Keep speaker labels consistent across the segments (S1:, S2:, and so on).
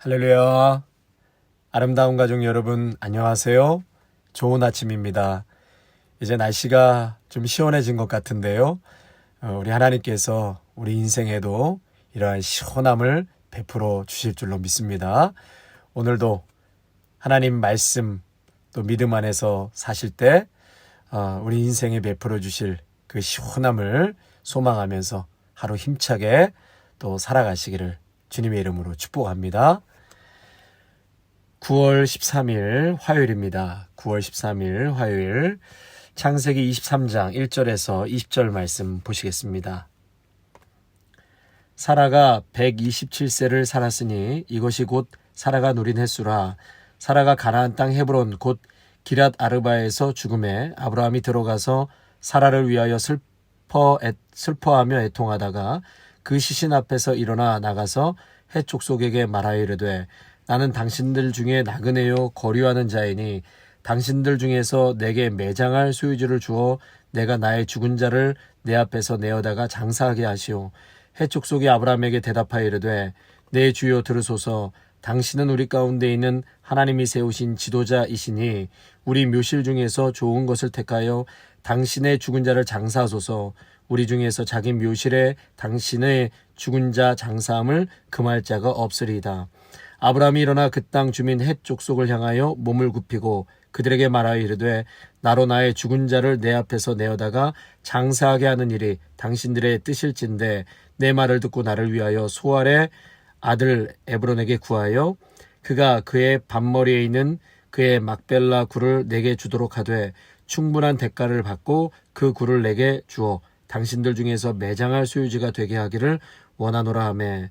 S1: 할렐루야. 아름다운 가족 여러분, 안녕하세요. 좋은 아침입니다. 이제 날씨가 좀 시원해진 것 같은데요. 우리 하나님께서 우리 인생에도 이러한 시원함을 베풀어 주실 줄로 믿습니다. 오늘도 하나님 말씀 또 믿음 안에서 사실 때 우리 인생에 베풀어 주실 그 시원함을 소망하면서 하루 힘차게 또 살아가시기를 주님의 이름으로 축복합니다. 9월 13일 화요일입니다. 9월 13일 화요일 창세기 23장 1절에서 20절 말씀 보시겠습니다. 사라가 127세를 살았으니 이것이 곧 사라가 누린 횟수라. 사라가 가나안 땅 헤브론 곧 기럇 아르바에서 죽음에 아브라함이 들어가서 사라를 위하여 슬퍼하며 애통하다가 그 시신 앞에서 일어나 나가서 헷 족속에게 말하여 이르되 나는 당신들 중에 나그네요 거류하는 자이니 당신들 중에서 내게 매장할 소유주를 주어 내가 나의 죽은 자를 내 앞에서 내어다가 장사하게 하시오. 헷 족속이 아브라함에게 대답하여 이르되 내 주여 들으소서. 당신은 우리 가운데 있는 하나님이 세우신 지도자이시니 우리 묘실 중에서 좋은 것을 택하여 당신의 죽은 자를 장사하소서. 우리 중에서 자기 묘실에 당신의 죽은 자 장사함을 금할 자가 없으리이다. 아브라함이 일어나 그 땅 주민 헷 족속을 향하여 몸을 굽히고 그들에게 말하여 이르되 나로 나의 죽은 자를 내 앞에서 내어다가 장사하게 하는 일이 당신들의 뜻일진데 내 말을 듣고 나를 위하여 소알의 아들 에브론에게 구하여 그가 그의 밭머리에 있는 그의 막벨라 굴을 내게 주도록 하되 충분한 대가를 받고 그 굴을 내게 주어 당신들 중에서 매장할 소유지가 되게 하기를 원하노라 하매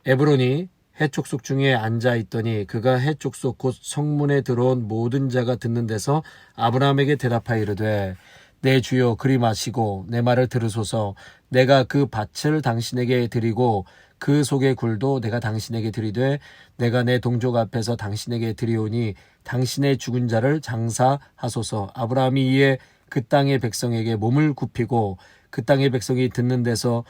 S1: 에브론이 헷 족속 중에 앉아 있더니 그가 헷 족속 곧 성문에 들어온 모든 자가 듣는 데서 아브라함에게 대답하여 이르되 내 주여 그리 마시고 내 말을 들으소서. 내가 그 밭을 당신에게 드리고 그 속의 굴도 내가 당신에게 드리되 내가 내 동족 앞에서 당신에게 드리오니 당신의 죽은 자를 장사하소서. 아브라함이 이에 그 땅의 백성에게 몸을 굽히고 그 땅의 백성이 듣는 데서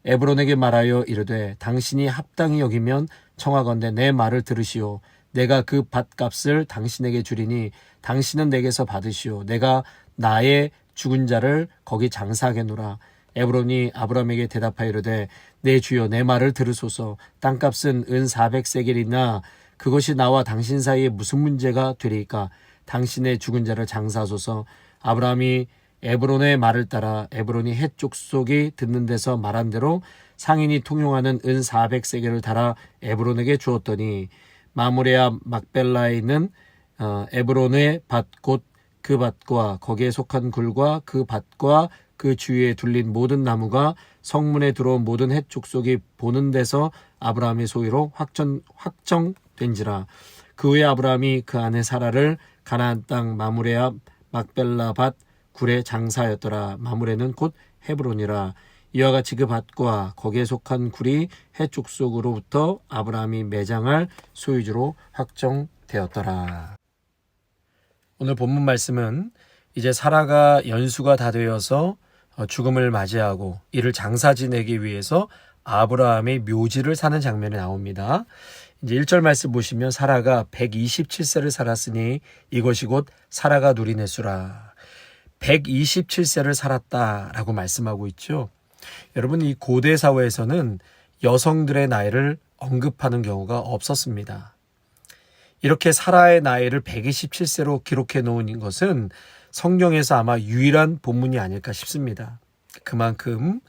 S1: 에브론에게 말하여 이르되 당신이 합당히 여기면 청하건대 내 말을 들으시오. 내가 그 밭값을 당신에게 주리니 당신은 내게서 받으시오. 내가 나의 죽은 자를 거기 장사하겠노라. 에브론이 아브라함에게 대답하여 이르되 내 주여 내 말을 들으소서. 땅값은 은 400세겔이나 그것이 나와 당신 사이에 무슨 문제가 되리까? 당신의 죽은 자를 장사하소서. 아브라함이 에브론의 말을 따라 에브론이 헷 족속이 듣는 데서 말한 대로 상인이 통용하는 은 400세겔을 달아 에브론에게 주었더니 마므레아 막벨라에 있는 에브론의 밭 곧 그 밭과 거기에 속한 굴과 그 밭과 그 주위에 둘린 모든 나무가 성문에 들어온 모든 헷 족속이 보는 데서 아브라함의 소유로 확정된지라. 그 후에 아브라함이 그 아내 사라를 가나안 땅 마므레아 막벨라 밭 굴에 장사하였더라. 마므레는 곧 헤브론이라. 이와 같이 그 밭과 거기에 속한 굴이 헷 족속으로부터 아브라함이 매장할 소유주로 확정되었더라. 오늘 본문 말씀은 이제 사라가 연수가 다 되어서 죽음을 맞이하고 이를 장사 지내기 위해서 아브라함의 묘지를 사는 장면이 나옵니다. 이제 1절 말씀 보시면 사라가 127세를 살았으니 이것이 곧 사라가 누린 횟수라. 127세를 살았다라고 말씀하고 있죠. 여러분, 이 고대 사회에서는 여성들의 나이를 언급하는 경우가 없었습니다. 이렇게 사라의 나이를 127세로 기록해 놓은 것은 성경에서 아마 유일한 본문이 아닐까 싶습니다. 그만큼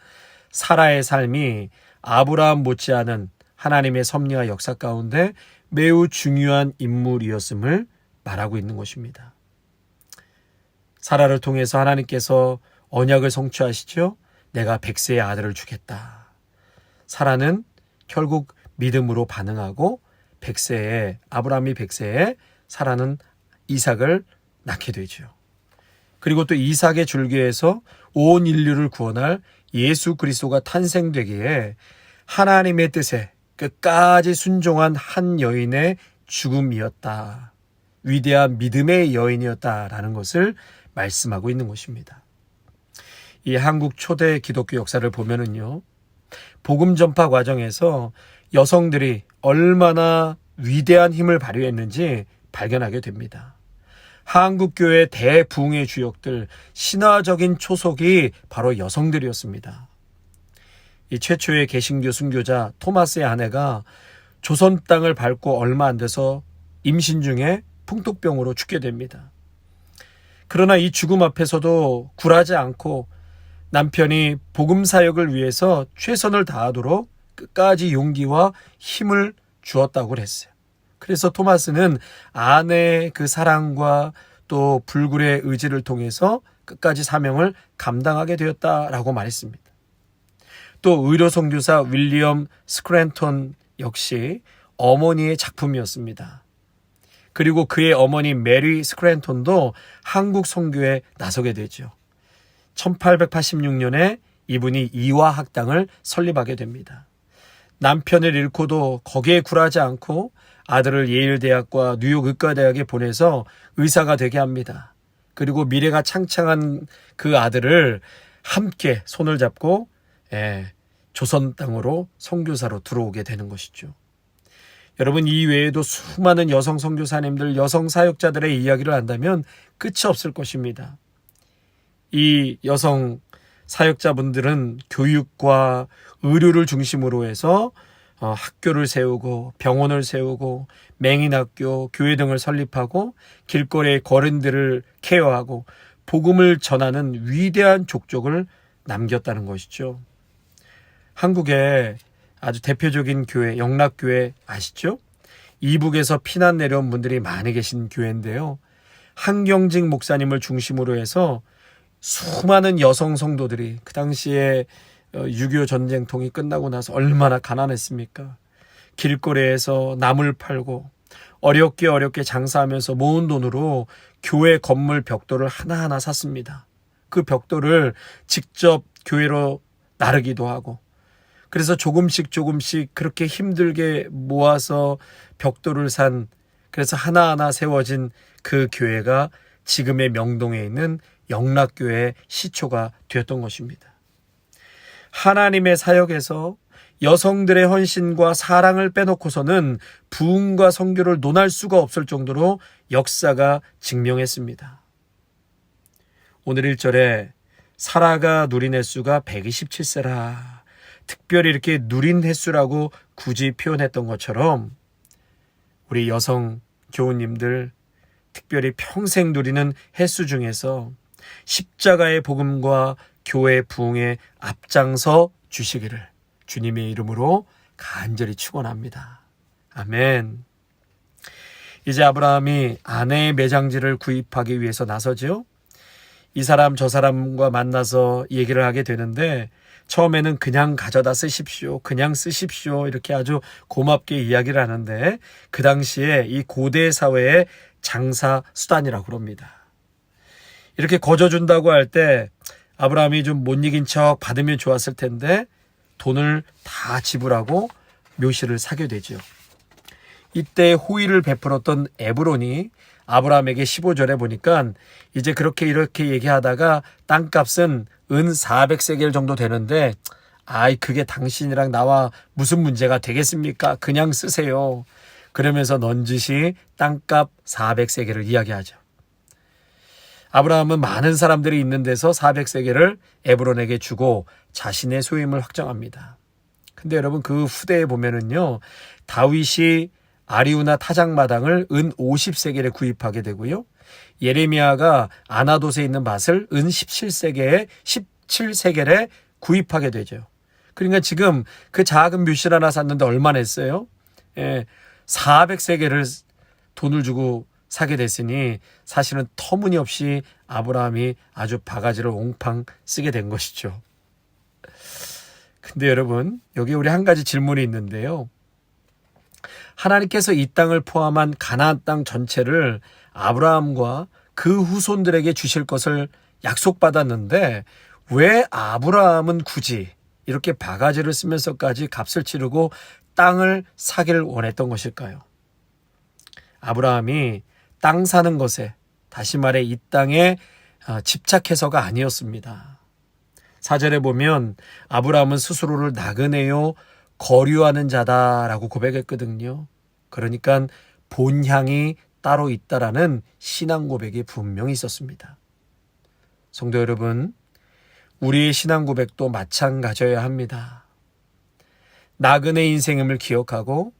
S1: 사라의 삶이 아브라함 못지않은 하나님의 섭리와 역사 가운데 매우 중요한 인물이었음을 말하고 있는 것입니다. 사라를 통해서 하나님께서 언약을 성취하시죠. 내가 100세의 아들을 주겠다. 사라는 결국 믿음으로 반응하고 아브라함이 100세에 사라는 이삭을 낳게 되죠. 그리고 또 이삭의 줄기에서 온 인류를 구원할 예수 그리스도가 탄생되기에 하나님의 뜻에 끝까지 순종한 한 여인의 죽음이었다. 위대한 믿음의 여인이었다라는 것을 말씀하고 있는 것입니다. 이 한국 초대 기독교 역사를 보면은요, 복음 전파 과정에서 여성들이 얼마나 위대한 힘을 발휘했는지 발견하게 됩니다. 한국교회 대부흥의 주역들, 신화적인 초석이 바로 여성들이었습니다. 이 최초의 개신교 순교자 토마스의 아내가 조선 땅을 밟고 얼마 안 돼서 임신 중에 풍토병으로 죽게 됩니다. 그러나 이 죽음 앞에서도 굴하지 않고 남편이 복음 사역을 위해서 최선을 다하도록 끝까지 용기와 힘을 주었다고 그랬어요. 그래서 토마스는 아내의 그 사랑과 또 불굴의 의지를 통해서 끝까지 사명을 감당하게 되었다라고 말했습니다. 또 의료 선교사 윌리엄 스크랜턴 역시 어머니의 작품이었습니다. 그리고 그의 어머니 메리 스크랜턴도 한국 선교에 나서게 되죠. 1886년에 이분이 이화학당을 설립하게 됩니다. 남편을 잃고도 거기에 굴하지 않고 아들을 예일대학과 뉴욕 의과대학에 보내서 의사가 되게 합니다. 그리고 미래가 창창한 그 아들을 함께 손을 잡고 조선 땅으로 선교사로 들어오게 되는 것이죠. 여러분, 이 외에도 수많은 여성 선교사님들, 여성 사역자들의 이야기를 한다면 끝이 없을 것입니다. 이 여성 사역자분들은 교육과 의료를 중심으로 해서 학교를 세우고 병원을 세우고 맹인학교, 교회 등을 설립하고 길거리의 거린들을 케어하고 복음을 전하는 위대한 족적을 남겼다는 것이죠. 한국의 아주 대표적인 교회, 영락교회 아시죠? 이북에서 피난 내려온 분들이 많이 계신 교회인데요. 한경직 목사님을 중심으로 해서 수많은 여성 성도들이 그 당시에 6.25 전쟁통이 끝나고 나서 얼마나 가난했습니까? 길거리에서 나물 팔고 어렵게 장사하면서 모은 돈으로 교회 건물 벽돌을 하나하나 샀습니다. 그 벽돌을 직접 교회로 나르기도 하고, 그래서 조금씩 그렇게 힘들게 모아서 벽돌을 산, 그래서 하나하나 세워진 그 교회가 지금의 명동에 있는 영락교회의 시초가 되었던 것입니다. 하나님의 사역에서 여성들의 헌신과 사랑을 빼놓고서는 부흥과 선교를 논할 수가 없을 정도로 역사가 증명했습니다. 오늘 1절에 사라가 누린 횟수가 127세라. 특별히 이렇게 누린 횟수라고 굳이 표현했던 것처럼 우리 여성 교우님들 특별히 평생 누리는 횟수 중에서 십자가의 복음과 교회 부흥에 앞장서 주시기를 주님의 이름으로 간절히 축원합니다. 아멘. 이제 아브라함이 아내의 매장지를 구입하기 위해서 나서죠. 이 사람 저 사람과 만나서 얘기를 하게 되는데 처음에는 그냥 가져다 쓰십시오, 그냥 쓰십시오 이렇게 아주 고맙게 이야기를 하는데 그 당시에 이 고대 사회의 장사 수단이라고 그럽니다. 이렇게 거저준다고 할 때 아브라함이 좀 못 이긴 척 받으면 좋았을 텐데 돈을 다 지불하고 묘실을 사게 되죠. 이때 호의를 베풀었던 에브론이 아브라함에게 15절에 보니까 이제 이렇게 얘기하다가 땅값은 은 400세겔 정도 되는데 그게 당신이랑 나와 무슨 문제가 되겠습니까? 그냥 쓰세요. 그러면서 넌지시 땅값 400세겔을 이야기하죠. 아브라함은 많은 사람들이 있는 데서 400세겔을 에브론에게 주고 자신의 소유임을 확정합니다. 근데 여러분 그 후대에 보면은요, 다윗이 아리우나 타작마당을 은 50세겔에 구입하게 되고요. 예레미야가 아나돗에 있는 밭을 은 17세겔에 구입하게 되죠. 그러니까 지금 그 작은 묘실 하나 샀는데 얼마 냈어요? 400세겔을 돈을 주고 사게 됐으니 사실은 터무니없이 아브라함이 아주 바가지를 옹팡 쓰게 된 것이죠. 근데 여러분, 여기 우리 한 가지 질문이 있는데요. 하나님께서 이 땅을 포함한 가나안 땅 전체를 아브라함과 그 후손들에게 주실 것을 약속받았는데 왜 아브라함은 굳이 이렇게 바가지를 쓰면서까지 값을 치르고 땅을 사기를 원했던 것일까요? 아브라함이 땅 사는 것에, 다시 말해 이 땅에 집착해서가 아니었습니다. 4절에 보면 아브라함은 스스로를 나그네요 거류하는 자다라고 고백했거든요. 그러니까 본향이 따로 있다라는 신앙 고백이 분명히 있었습니다. 성도 여러분, 우리의 신앙 고백도 마찬가지여야 합니다. 나그네 인생임을 기억하고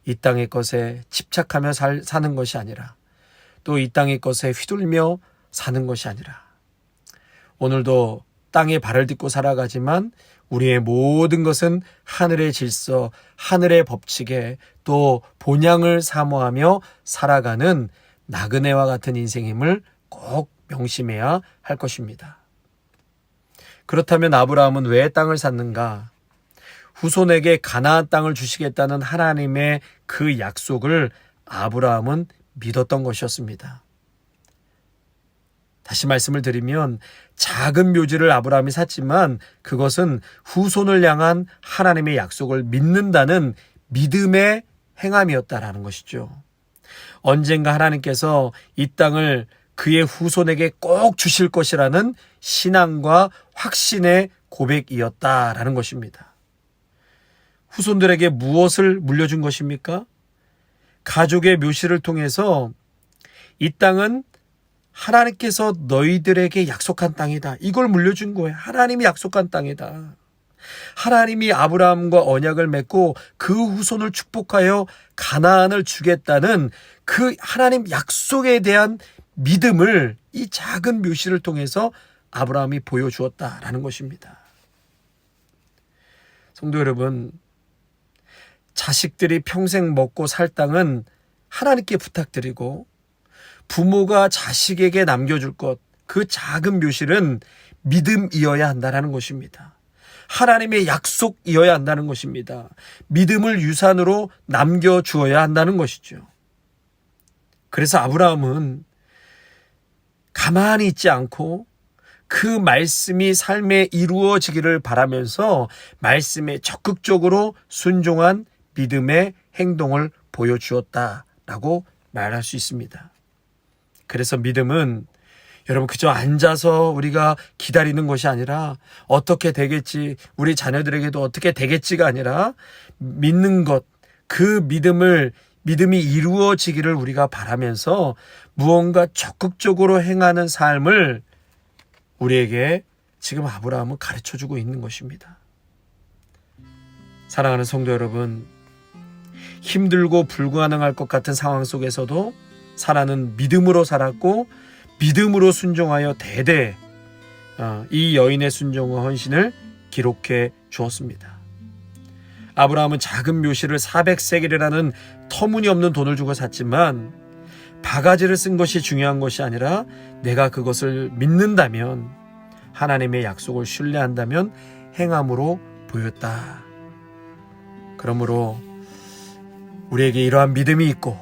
S1: 이 땅의 것에 집착하며 사는 것이 아니라, 또 이 땅의 것에 휘둘며 사는 것이 아니라, 오늘도 땅에 발을 딛고 살아가지만 우리의 모든 것은 하늘의 질서, 하늘의 법칙에 또 본향을 사모하며 살아가는 나그네와 같은 인생임을 꼭 명심해야 할 것입니다. 그렇다면 아브라함은 왜 땅을 샀는가? 후손에게 가나안 땅을 주시겠다는 하나님의 그 약속을 아브라함은 믿었던 것이었습니다. 다시 말씀을 드리면 작은 묘지를 아브라함이 샀지만 그것은 후손을 향한 하나님의 약속을 믿는다는 믿음의 행함이었다라는 것이죠. 언젠가 하나님께서 이 땅을 그의 후손에게 꼭 주실 것이라는 신앙과 확신의 고백이었다라는 것입니다. 후손들에게 무엇을 물려준 것입니까? 가족의 묘시를 통해서 이 땅은 하나님께서 너희들에게 약속한 땅이다. 이걸 물려준 거예요. 하나님이 약속한 땅이다. 하나님이 아브라함과 언약을 맺고 그 후손을 축복하여 가나안을 주겠다는 그 하나님 약속에 대한 믿음을 이 작은 묘시를 통해서 아브라함이 보여주었다라는 것입니다. 성도 여러분, 자식들이 평생 먹고 살 땅은 하나님께 부탁드리고 부모가 자식에게 남겨줄 것, 그 작은 묘실은 믿음이어야 한다는 것입니다. 하나님의 약속이어야 한다는 것입니다. 믿음을 유산으로 남겨주어야 한다는 것이죠. 그래서 아브라함은 가만히 있지 않고 그 말씀이 삶에 이루어지기를 바라면서 말씀에 적극적으로 순종한 믿음의 행동을 보여주었다라고 말할 수 있습니다. 그래서 믿음은 여러분 그저 앉아서 우리가 기다리는 것이 아니라 어떻게 되겠지, 우리 자녀들에게도 어떻게 되겠지가 아니라 믿는 것, 그 믿음이 이루어지기를 우리가 바라면서 무언가 적극적으로 행하는 삶을 우리에게 지금 아브라함은 가르쳐주고 있는 것입니다. 사랑하는 성도 여러분, 힘들고 불가능할 것 같은 상황 속에서도 사라는 믿음으로 살았고 믿음으로 순종하여 대대 이 여인의 순종과 헌신을 기록해 주었습니다. 아브라함은 작은 묘실을 400세겔이라는 터무니없는 돈을 주고 샀지만 바가지를 쓴 것이 중요한 것이 아니라 내가 그것을 믿는다면, 하나님의 약속을 신뢰한다면 행함으로 보였다. 그러므로 우리에게 이러한 믿음이 있고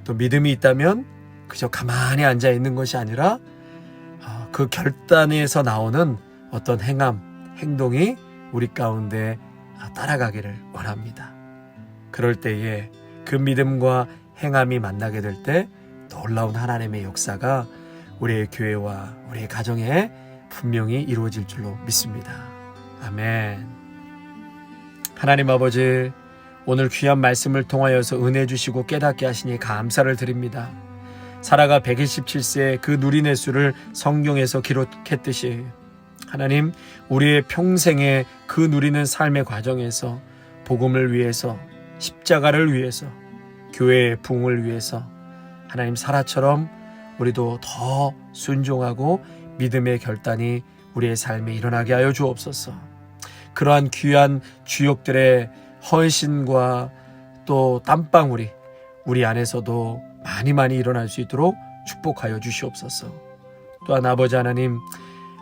S1: 또 믿음이 있다면 그저 가만히 앉아 있는 것이 아니라 그 결단에서 나오는 어떤 행동이 우리 가운데 따라가기를 원합니다. 그럴 때에 그 믿음과 행함이 만나게 될 때 놀라운 하나님의 역사가 우리의 교회와 우리의 가정에 분명히 이루어질 줄로 믿습니다. 아멘. 하나님 아버지, 오늘 귀한 말씀을 통하여서 은혜 주시고 깨닫게 하시니 감사를 드립니다. 사라가 127세의 그 누리네 수를 성경에서 기록했듯이 하나님, 우리의 평생에 그 누리는 삶의 과정에서 복음을 위해서, 십자가를 위해서, 교회의 부흥을 위해서 하나님 사라처럼 우리도 더 순종하고 믿음의 결단이 우리의 삶에 일어나게 하여 주옵소서. 그러한 귀한 주역들의 헌신과 또 땀방울이 우리 안에서도 많이 일어날 수 있도록 축복하여 주시옵소서. 또한 아버지 하나님,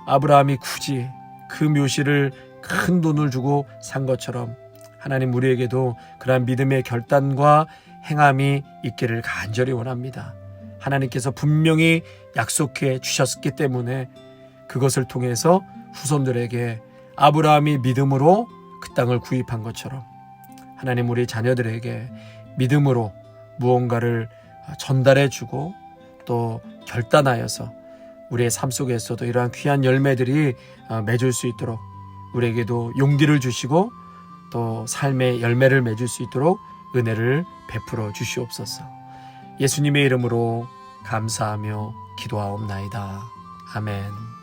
S1: 아브라함이 굳이 그 묘실을 큰 돈을 주고 산 것처럼 하나님, 우리에게도 그러한 믿음의 결단과 행함이 있기를 간절히 원합니다. 하나님께서 분명히 약속해 주셨기 때문에 그것을 통해서 후손들에게 아브라함이 믿음으로 그 땅을 구입한 것처럼 하나님, 우리 자녀들에게 믿음으로 무언가를 전달해 주고 또 결단하여서 우리의 삶 속에서도 이러한 귀한 열매들이 맺을 수 있도록 우리에게도 용기를 주시고 또 삶의 열매를 맺을 수 있도록 은혜를 베풀어 주시옵소서. 예수님의 이름으로 감사하며 기도하옵나이다. 아멘.